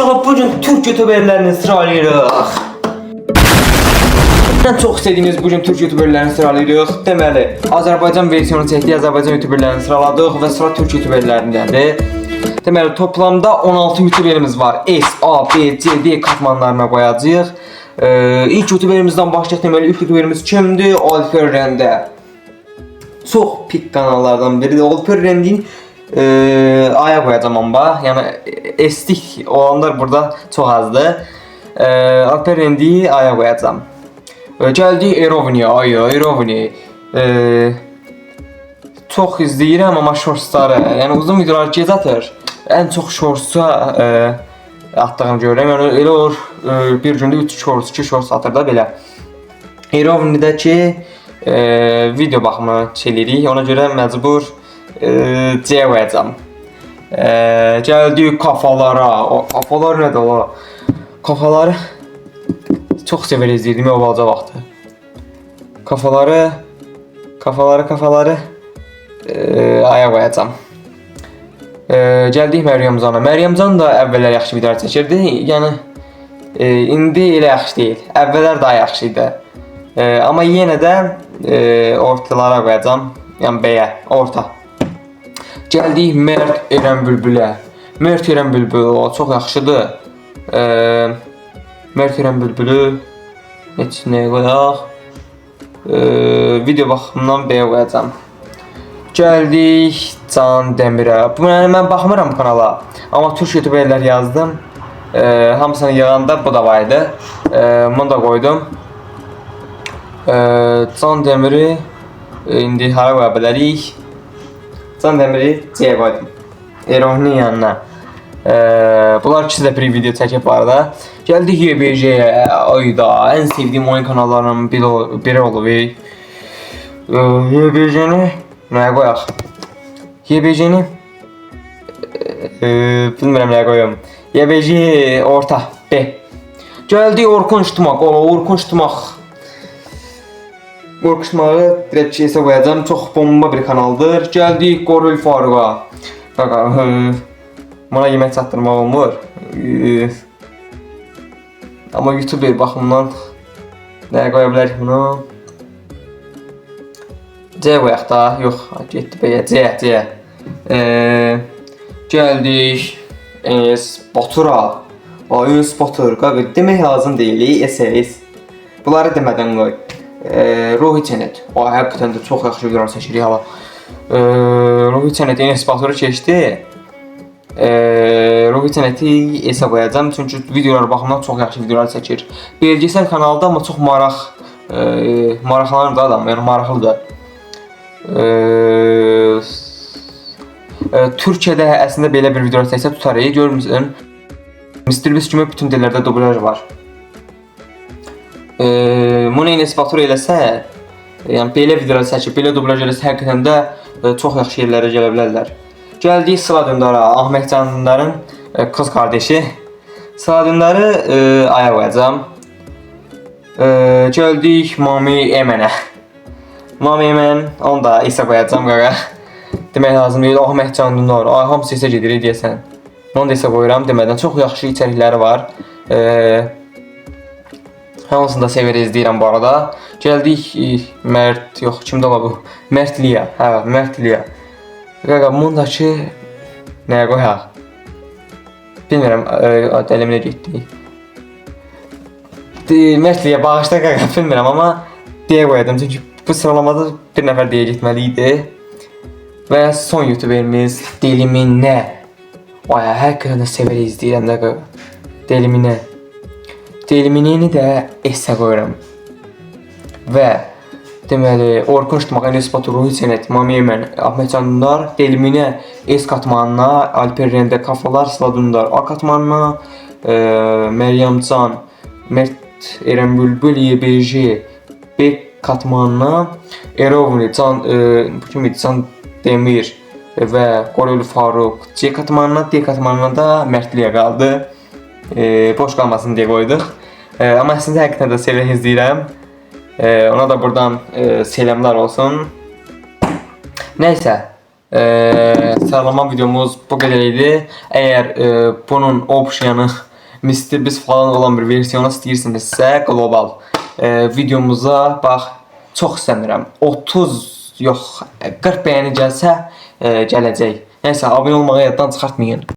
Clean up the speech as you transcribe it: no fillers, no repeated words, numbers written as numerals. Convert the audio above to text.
Uşaqlar, bugün Türk youtuberlərini sıralayırıq. Ən çox istədiyimiz bugün Türk youtuberlərini sıralayırıq. Deməli, Azərbaycan versiyonu çəkdik, Azərbaycan youtuberlərini sıraladık və sıra Türk youtuberlərindədir. Deməli, toplamda 16 youtuberimiz var. S, A, B, C, D katmanlarına qoyacağıq. İlk youtuberimizdən başlayaq. Deməli, ilk youtuberimiz kimdir? Alper Rende. Çox pik kanallardan biridir. Alper Rende'nin A'ya qoyacağım amba. Yəni estik olanlar burada çox azdır. Alper Rende'yi A'ya qoyacağım. Gəldik Erovni'yə. Erovni. Çox izləyirəm amma shortsları. Yəni uzun videolar gec atır. Ən çox shortsa atdığım görürəm. Yəni elə olur bir gündə 3 shorts, 2 shorts atır da belə. Erovni'dəki video baxımı çelirik. Ona görə məcbur C qoyacağam. Gəldik kafalara. Kafalar nədir ola? Kafaları çox sevər izləyirdim o balaca vaxtı. Kafaları A'ya qoyacağam. Gəldik Məryəmcana. Məryəmcan da əvvəllər yaxşı videolar çəkirdi. Yəni indi elə yaxşı deyil. Əvvəllər daha yaxşı idi. Amma yenə də ortalara qoyacağam. Yəni B-yə, orta. Gəldik Mert Eren Bülbülə. Mert Eren Bülbül çox yaxşıdır. Mert Eren Bülbülü nəyə qoyaq? Video baxımından B-yə qoyacağam. Gəldik Can Demirə. Mən baxmıram bu kanala. Amma Türk youtuberlər yazdım. Hamısını yığanda bu da var idi. Bunu da qoydum. Can Demiri indi hara qoya bilərik? Can Demiri C-yə qoydum. Erovni yanına. Bunlar ikisi də bir video çəkib var da. Gəldik YBJ-yə. Ayda ən sevdiyim oyun kanallarının biri olub. YBJ-ni nəyə qoyaq? YBJ-ni bilmirəm nəyə qoyum. YBJ orta B. Gəldik Orkun Ştumaq. Orkun Ştumağı direkt şeysə qoyacağım. Çox bomba bir kanaldır. Gəldik Qorul Faruqa. Buna yemək çatdırmaq olmur. Amma YouTuber baxımdan nəyə qoya bilərik bunu? C qoyaq da. Yox, getdi B-yə. C. Gəldik Enes Batura. Enes Batur. Demək lazım deyil. S. Bunları demədən qoy. Ruhi Çenet. Həqiqətən də çox yaxşı videolar çəkirik hala. Ruhi Çenet Enes Baturu keçdi. Ruhi Çeneti S-ə qoyacağam. Çünki videolar baxımdan çox yaxşı videolar çəkir. Belgesel kanalda amma çox maraqlanır da adam. Yəni maraqlıdır. Türkiyədə əslində belə bir videolar çəksə tutar. Görmüsün. Mr. Beast kimi bütün dillərdə dublaj var. Bunu Enes Batur eləsə, yəni belə videolar çəkib, belə dublaj eləsə həqiqətən də çox yaxşı yerlərə gələ bilərlər. Gəldik Sıla Dündara, Ahmet Can Dündarın qız qardeşi. Sıla Dündarı A'ya qoyacağam. Gəldik Mami Emenə. Mami Emen, onu da S-ə qoyacağam qaqa. Demək lazım deyil, Ahmet Can Dündar, hamısı S-ə gedir deyəsən. Onu da S-ə qoyuram demədən, çox yaxşı içərikləri var. Hamısını da sevər izləyirəm bu arada. Gəldik Mert, yox, kimdə ola bu? Mert Liya. Hə, Mert Liya. Qaqa, bundakı nəyə qoyaq? Bilmirəm, dəliminə getdik. Mert Liya, bağışda qaqa, bilmirəm, amma D-yə qoyadım. Çünki bu sıralamada bir nəfər D-yə getməli idi. Və son youtuberimiz Deliminə. Vay, həqiqətən də sevər izləyirəm də qaqa. Deliminə. Deliminini də S-ə qoyuram. Və deməli Orkun Ştumaq, Enes Batur, Ruhi Çenet, Mami Emen, Ahmet Can Dündar, Deliminə S katmanına, Alper Rende, Kafalar, Sıla Dündar A katmanına, Məryəmcan, Mert Eren Bülbül, YBJ B katmanına, Erovni, Can Demir və Qorul Faruq C katmanına, D katmanına da Mərtliyə qaldı. Boş qalmasın deyə qoyduq. Amma əslində həqiqətən də sevərək izləyirəm. Ona da buradan selamlar olsun. Nəysə, sıralama videomuz bu qədər idi. Əgər bunun opsiyonu Mr. Beast falan olan bir versiyonu istəyirsinizsə qlobal videomuza bax çox istəmirəm. 30 yox 40 bəyəni gəlsə gələcək. Nəysə abunə olmağı yaddan çıxartmayın.